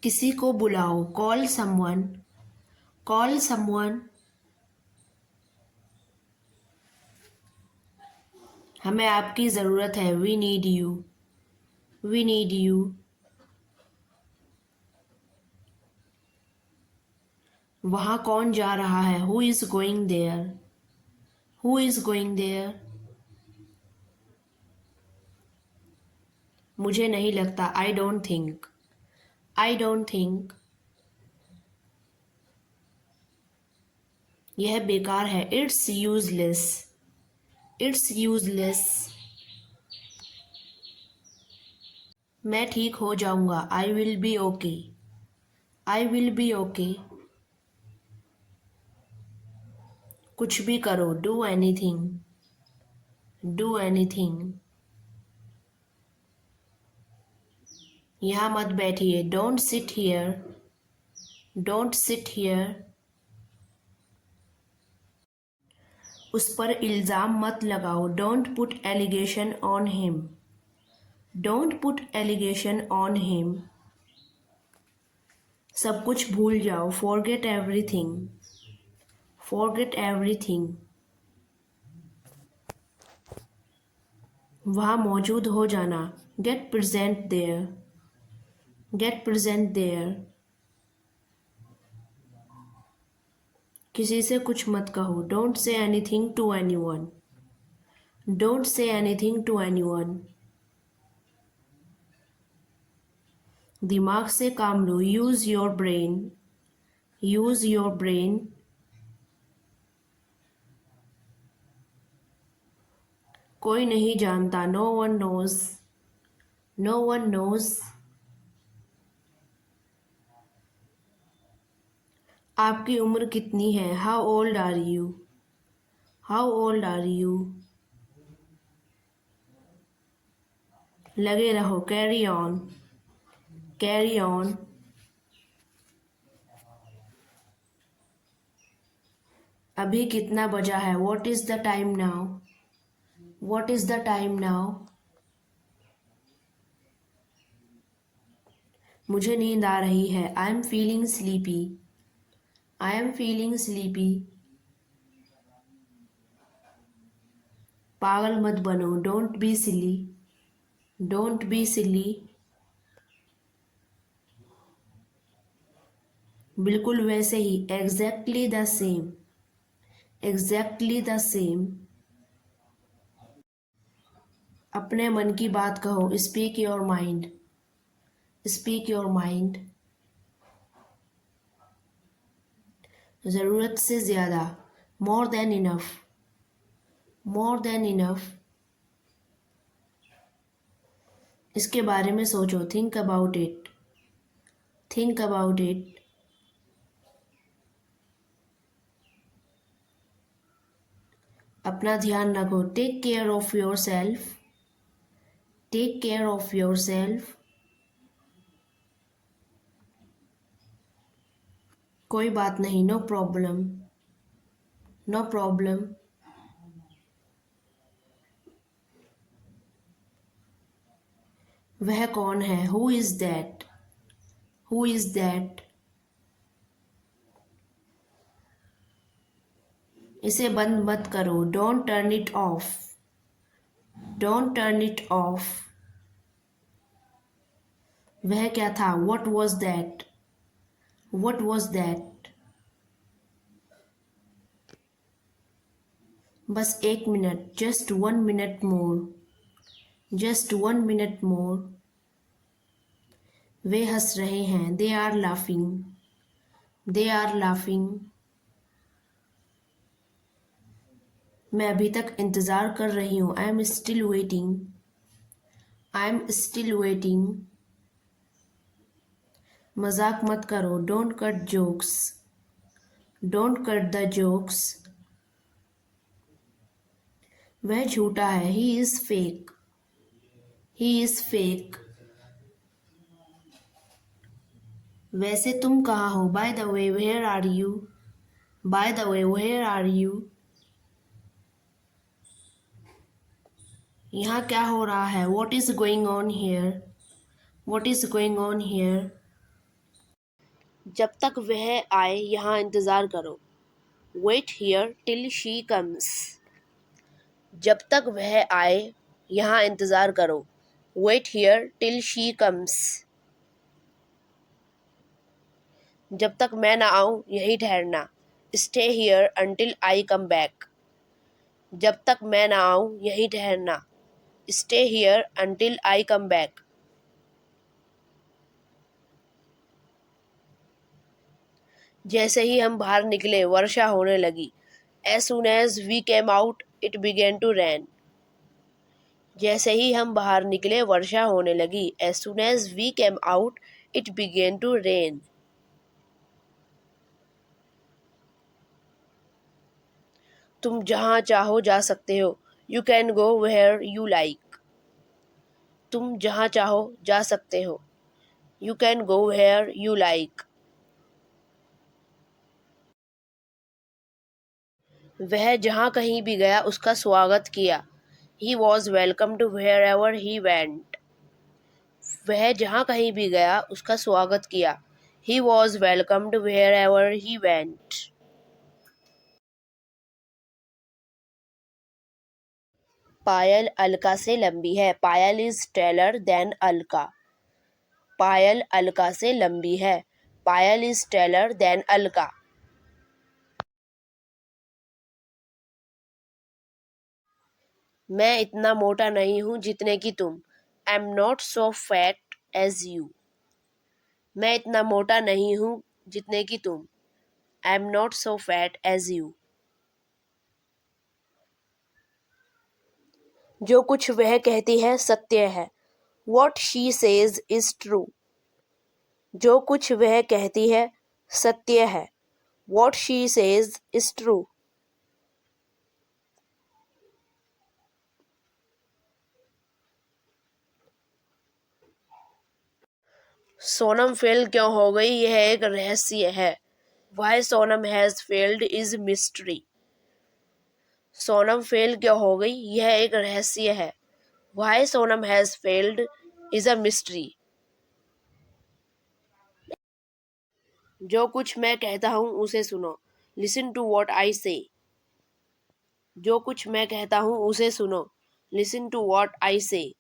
किसी को बुलाओ, कॉल समवन, कॉल समवन। हमें आपकी ज़रूरत है, we need you, we need you. वहाँ कौन जा रहा है, who is going there, who is going there. मुझे नहीं लगता, I don't think, I don't think. यह बेकार है, इट्स यूजलेस, इट्स यूजलेस। मैं ठीक हो जाऊंगा, I will be okay, I will be okay. कुछ भी करो, डू एनीथिंग, डू एनीथिंग। यहाँ मत बैठिए, don't sit here, don't sit here. उस पर इल्ज़ाम मत लगाओ, don't put allegation on him, don't put allegation on him. सब कुछ भूल जाओ, फॉरगेट एवरीथिंग, फॉरगेट एवरीथिंग। वहाँ मौजूद हो जाना, get present there, get present there. किसी से कुछ मत कहो, don't say anything to anyone, don't say anything to anyone. दिमाग से काम लो, use your brain, use your brain. कोई नहीं जानता, no one knows, no one knows. आपकी उम्र कितनी है, how old are you, how old are you. लगे रहो, कैरी ऑन, कैरी ऑन। अभी कितना बजा है, what is the time now, what is the time now. मुझे नींद आ रही है, I am feeling sleepy, I am feeling sleepy. पागल मत बनो, don't be silly, don't be silly. बिल्कुल वैसे ही, exactly the same, exactly the same. अपने मन की बात कहो, speak your mind, speak your mind. ज़रूरत से ज़्यादा, more than enough, more than enough. इसके बारे में सोचो, think about it, think about it. अपना ध्यान रखो, take care of yourself, take care of yourself. कोई बात नहीं, नो प्रॉब्लम, नो प्रॉब्लम। वह कौन है, who is that, who is that. इसे बंद मत करो, don't turn it off, don't turn it off. वह क्या था, what was that, what was that. बस एक मिनट, just one minute more, just one minute more. वे हंस रहे हैं, they are laughing, they are laughing. मैं अभी तक इंतज़ार कर रही हूँ, I am still waiting, I am still waiting. मजाक मत करो, don't cut jokes, don't cut the jokes. वह झूठा है, he is fake, he is fake. वैसे तुम कहाँ हो, by the way where are you, by the way where are you. यहाँ क्या हो रहा है, what is going on here, what is going on here. जब तक वह आए यहाँ इंतज़ार करो। Wait here till she comes. जब तक वह आए यहाँ इंतज़ार करो। Wait here till she comes. जब तक मैं ना आऊँ यहीं ठहरना। Stay here until I come back. जब तक मैं ना आऊँ यहीं ठहरना। Stay here until I come back. जैसे ही हम बाहर निकले वर्षा होने लगी। As soon as we came out, it began to rain. जैसे ही हम बाहर निकले वर्षा होने लगी। As soon as we came out, it began to rain. तुम जहाँ चाहो जा सकते हो। You can go where you like. तुम जहाँ चाहो जा सकते हो। You can go where you like. वह जहाँ कहीं भी गया उसका स्वागत किया। He was welcomed wherever he went. वह जहाँ कहीं भी गया उसका स्वागत किया। He was welcomed wherever he went. पायल अलका से लंबी है। Payal is taller than Alka. Payal Alka से लंबी है। Payal is taller than Alka. मैं इतना मोटा नहीं हूँ जितने की तुम। I am not so fat as you. मैं इतना मोटा नहीं हूँ जितने की तुम। I am not so fat as you. जो कुछ वह कहती है सत्य है। What she says is true. जो कुछ वह कहती है सत्य है। What she says is true. Sonam fail क्यों हो गई यह एक रहस्य है। Why Sonam has failed is mystery. Sonam fail क्यों हो गई यह एक रहस्य है। Why Sonam has failed is a mystery. जो कुछ मैं कहता हूँ उसे सुनो। लिसन टू वॉट आई से। जो कुछ मैं कहता हूँ उसे सुनो। लिसन टू वॉट आई से।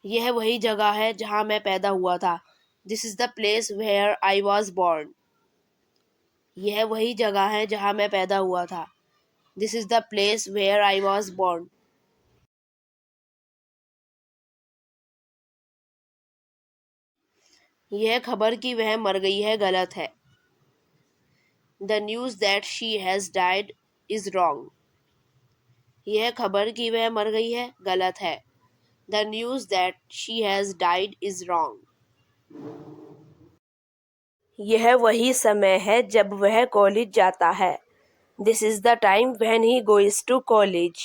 यह वही जगह है जहाँ मैं पैदा हुआ था। This is the place where I was born. यह वही जगह है जहाँ मैं पैदा हुआ था। This is the place where I was born. यह खबर कि वह मर गई है गलत है। The news that she has died is wrong. यह खबर कि वह मर गई है गलत है। The news that she has died is wrong. यह वही समय है जब वह कॉलेज जाता है। This is the time when he goes to college.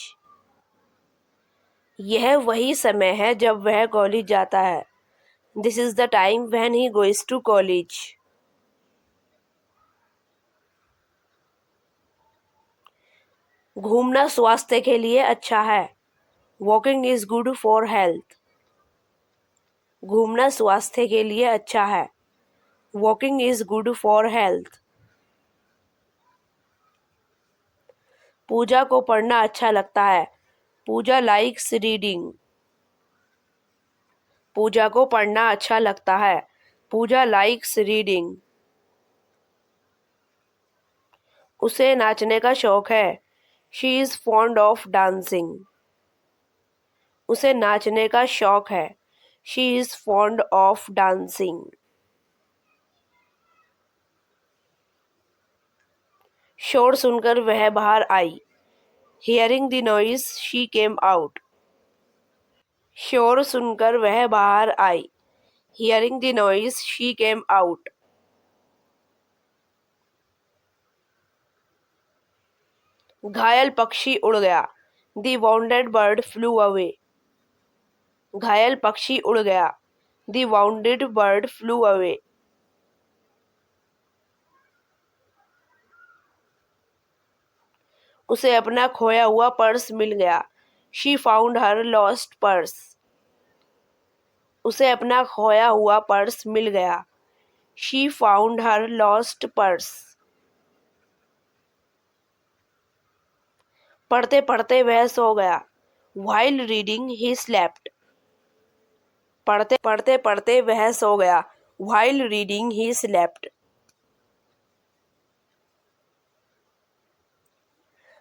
यह वही समय है जब वह कॉलेज जाता है। This is the time when he goes to college. घूमना स्वास्थ्य के लिए अच्छा है। Walking is good for health. घूमना स्वास्थ्य के लिए अच्छा है। Walking is good for health. Pooja को पढ़ना अच्छा लगता है। Pooja likes reading. पूजा को पढ़ना अच्छा लगता है। Pooja likes reading. उसे नाचने का शौक है। She is fond of dancing. उसे नाचने का शौक है। She is fond of dancing. शोर सुनकर वह बाहर आई। Hearing the noise she came out. शोर सुनकर वह बाहर आई। Hearing the noise she came out. घायल पक्षी उड़ गया। The wounded bird flew away. घायल पक्षी उड़ गया। The wounded bird flew away. उसे अपना खोया हुआ पर्स मिल गया। She found her lost purse. उसे अपना खोया हुआ पर्स मिल गया। She found her lost purse. पढ़ते पढ़ते वह सो गया। While reading he slept. पढ़ते पढ़ते पढ़ते वह सो गया। While reading he slept.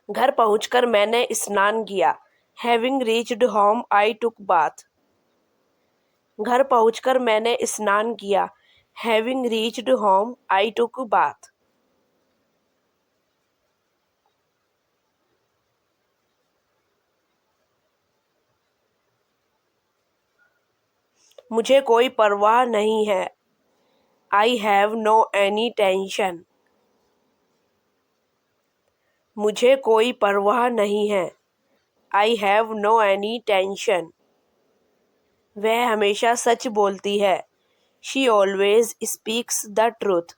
घर पहुंचकर मैंने स्नान किया। Having reached home I took bath. घर पहुंचकर मैंने स्नान किया। Having reached home I took bath. मुझे कोई परवाह नहीं है। I have no any tension. मुझे कोई परवाह नहीं है। I have no any tension. वह हमेशा सच बोलती है। She always speaks the truth.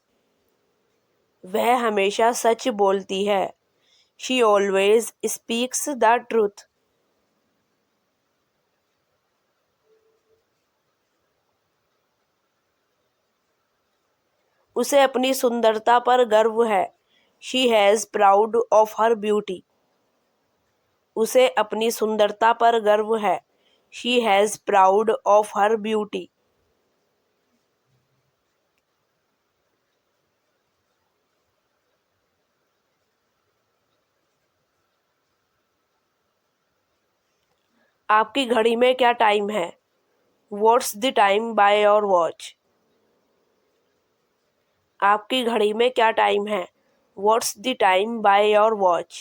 वह हमेशा सच बोलती है। She always speaks the truth. उसे अपनी सुंदरता पर गर्व है। She has proud of her beauty. उसे अपनी सुंदरता पर गर्व है। She has proud of her beauty. आपकी घड़ी में क्या टाइम है? What's the time by your watch? आपकी घड़ी में क्या टाइम है? What's the time by your watch?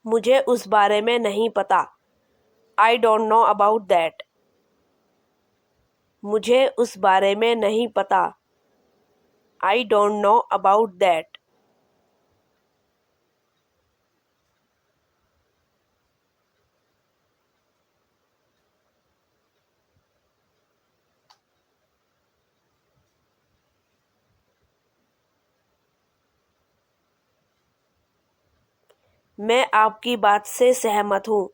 मुझे उस बारे में नहीं पता। I don't know about that. मुझे उस बारे में नहीं पता। I don't know about that. मैं आपकी बात से सहमत हूँ।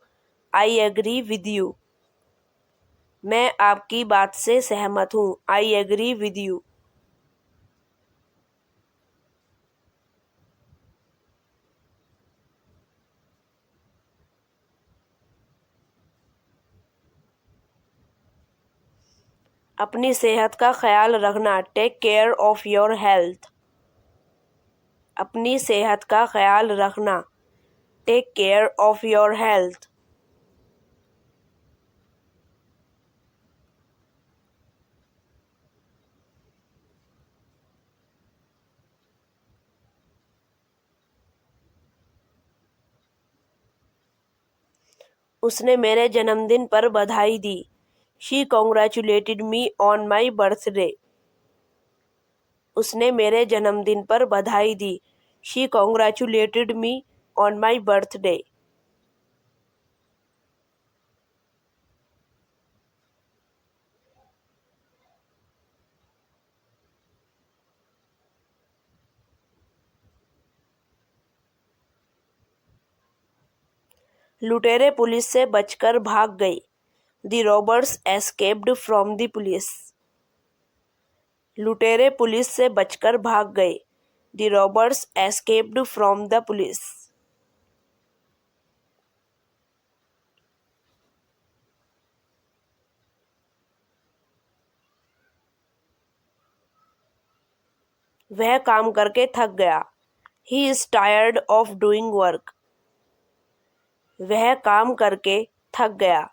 I agree with you. मैं आपकी बात से सहमत हूँ। I agree with you. अपनी सेहत का ख्याल रखना। Take care of your health. अपनी सेहत का ख्याल रखना। Take care of your health. उसने मेरे जन्मदिन पर बधाई दी। She congratulated me on my birthday. उसने मेरे जन्मदिन पर बधाई दी। She congratulated me on my birthday. लुटेरे पुलिस से बचकर भाग गए। The robbers escaped from the police. लुटेरे पुलिस से बचकर भाग गए। The robbers escaped from the police. वह काम करके थक गया। He is tired of doing work. वह काम करके थक गया।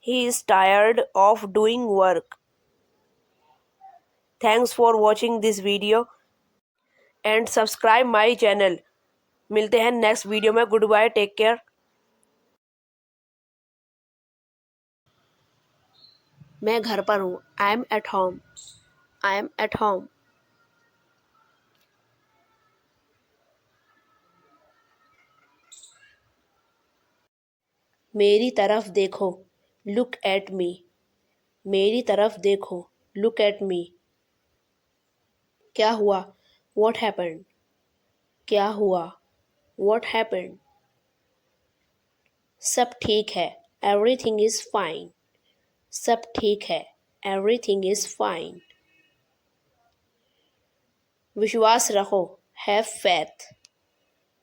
He is tired of doing work. Thanks for watching this video and subscribe my channel. मिलते हैं नेक्स्ट वीडियो में। Goodbye, take care. मैं घर पर हूँ। I am at home. I am at home. मेरी तरफ देखो। Look at me. मेरी तरफ देखो, लुक एट मी। क्या हुआ, व्हाट हैपेंड? क्या हुआ, व्हाट हैपेंड? सब ठीक है, एवरीथिंग इज फाइन। सब ठीक है, एवरीथिंग इज फाइन। विश्वास रखो, हैव फैथ।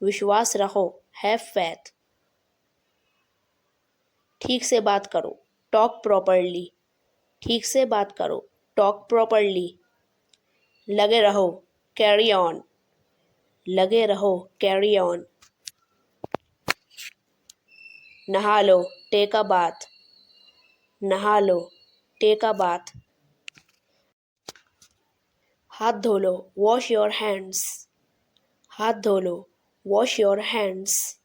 विश्वास रखो, हैव फैथ। ठीक से बात करो, टॉक प्रॉपर्ली। ठीक से बात करो, टॉक प्रॉपर्ली। लगे रहो, कैरी ऑन। लगे रहो, कैरी ऑन। नहा लो, टेक अ बाथ। नहा लो, टेक अ बाथ। हाथ धो लो, वॉश योर हैंड्स। हाथ धो लो, वॉश योर हैंड्स।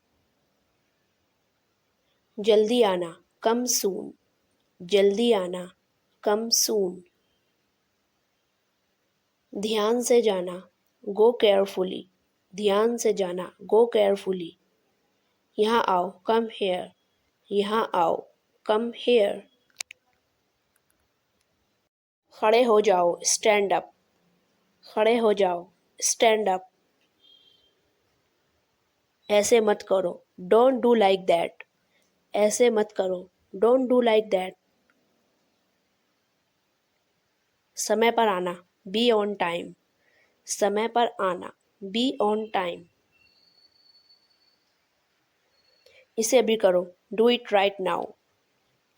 जल्दी आना, कम सून। जल्दी आना, कम सून। ध्यान से जाना, गो केयरफुली। ध्यान से जाना, गो केयरफुली। यहाँ आओ, कम हेयर। यहाँ आओ, कम हेयर। खड़े हो जाओ, स्टैंड अप। खड़े हो जाओ, स्टैंड अप। ऐसे मत करो, डोंट डू लाइक दैट। ऐसे मत करो, डोंट डू लाइक दैट। समय पर आना, बी ऑन टाइम। समय पर आना, बी ऑन टाइम। इसे अभी करो, डू इट राइट नाउ।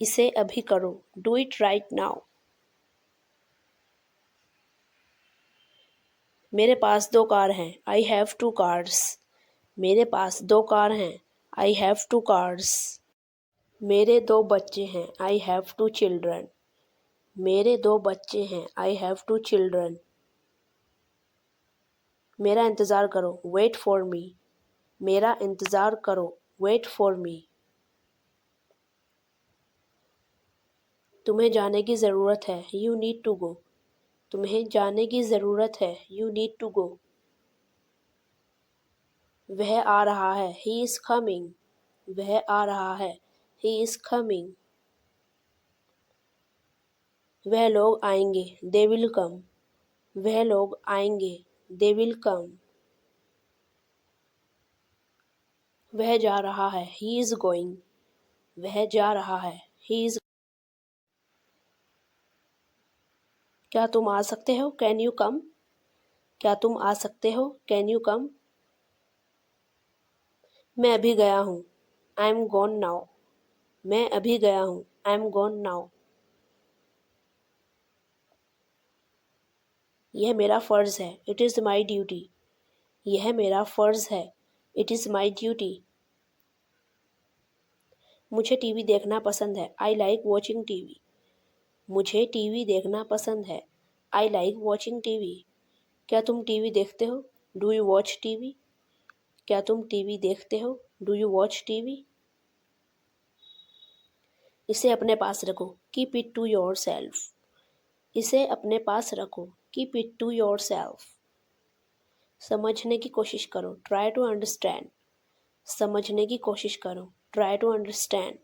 इसे अभी करो, डू इट राइट नाउ। मेरे पास 2 कार हैं, आई हैव 2 कार्स। मेरे पास 2 कार हैं, आई हैव 2 कार्स। मेरे 2 बच्चे हैं, आई हैव 2 चिल्ड्रन। मेरे 2 बच्चे हैं, आई हैव 2 चिल्ड्रन। मेरा इंतज़ार करो, वेट फॉर मी। मेरा इंतज़ार करो, वेट फॉर मी। तुम्हें जाने की ज़रूरत है, यू नीड टू गो। तुम्हें जाने की ज़रूरत है, यू नीड टू गो। वह आ रहा है, ही इज़ कमिंग। वह आ रहा है, ही इज़ कमिंग। वह लोग आएंगे, दे विल कम। वह लोग आएंगे, दे विल कम। वह जा रहा है, ही इज़ गोइंग। वह जा रहा है, ही इज़। क्या तुम आ सकते हो, कैन यू कम? क्या तुम आ सकते हो, कैन यू कम? मैं अभी गया हूँ, आई एम गॉन नाउ। मैं अभी गया हूँ, आई एम गॉन नाउ। यह मेरा फ़र्ज़ है, इट इज़ माई ड्यूटी। यह मेरा फ़र्ज़ है, इट इज़ माई ड्यूटी। मुझे टीवी देखना पसंद है, आई लाइक वॉचिंग टीवी। मुझे टीवी देखना पसंद है, आई लाइक वॉचिंग टीवी। क्या तुम टीवी देखते हो, डू यू वॉच टीवी? क्या तुम टीवी देखते हो, डू यू वॉच टीवी? इसे अपने पास रखो, keep it to yourself. इसे अपने पास रखो, keep it to yourself. समझने की कोशिश करो, ट्राई टू अंडरस्टैंड। समझने की कोशिश करो, ट्राई टू अंडरस्टैंड।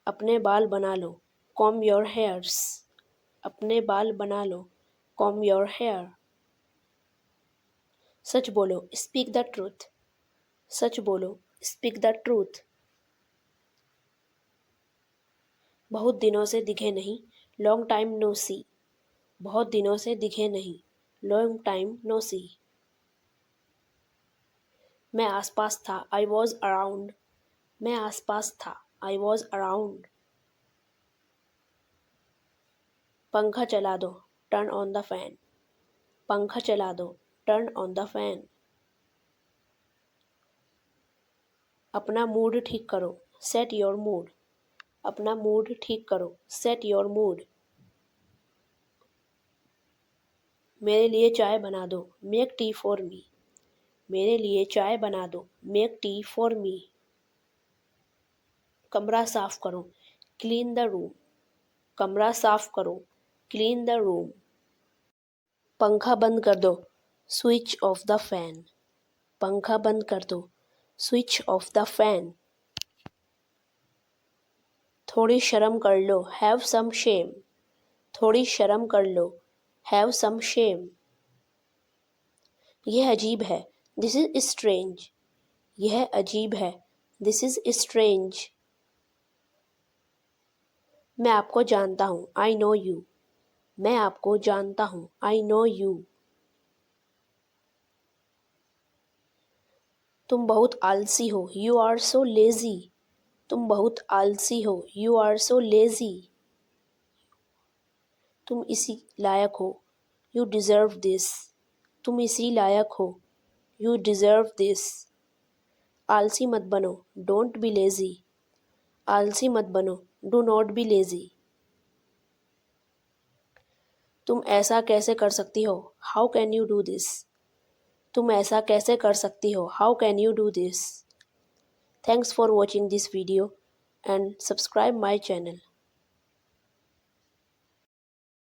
अपने बाल बना लो, कॉम्ब योर हेयर्स। अपने बाल बना लो, कॉम्ब योर हेयर। सच बोलो, स्पीक द ट्रूथ। सच बोलो, स्पीक द ट्रूथ। बहुत दिनों से दिखे नहीं, लॉन्ग टाइम नो सी। बहुत दिनों से दिखे नहीं, लॉन्ग टाइम नो सी। मैं आसपास था, आई वॉज अराउंड। मैं आसपास था, आई वॉज अराउंड। पंखा चला दो, टर्न ऑन द फैन। पंखा चला दो, टर्न ऑन द फैन। अपना मूड ठीक करो, सेट योर मूड। अपना मूड ठीक करो, सेट योर मूड। मेरे लिए चाय बना दो, मेक टी फॉर मी। मेरे लिए चाय बना दो, मेक टी फॉर मी। कमरा साफ करो, क्लीन द रूम। कमरा साफ करो, क्लीन द रूम। पंखा बंद कर दो, स्विच ऑफ द फैन। पंखा बंद कर दो, स्विच ऑफ द फैन। थोड़ी शर्म कर लो, हैव सम शेम। थोड़ी शर्म कर लो, हैव सम शेम। यह अजीब है, दिस इज स्ट्रेंज। यह अजीब है, दिस इज स्ट्रेंज। मैं आपको जानता हूँ, आई नो यू। मैं आपको जानता हूँ, आई नो यू। तुम बहुत आलसी हो, यू आर सो लेजी। तुम बहुत आलसी हो, यू आर सो लेजी। तुम इसी लायक हो, यू डिज़र्व दिस। तुम इसी लायक हो, यू डिज़र्व दिस। आलसी मत बनो, डोंट बी लेजी। आलसी मत बनो, डू नॉट बी लेजी। तुम ऐसा कैसे कर सकती हो, how can you do this. तुम ऐसा कैसे कर सकती हो, how can you do this. Thanks for watching this video and subscribe my channel.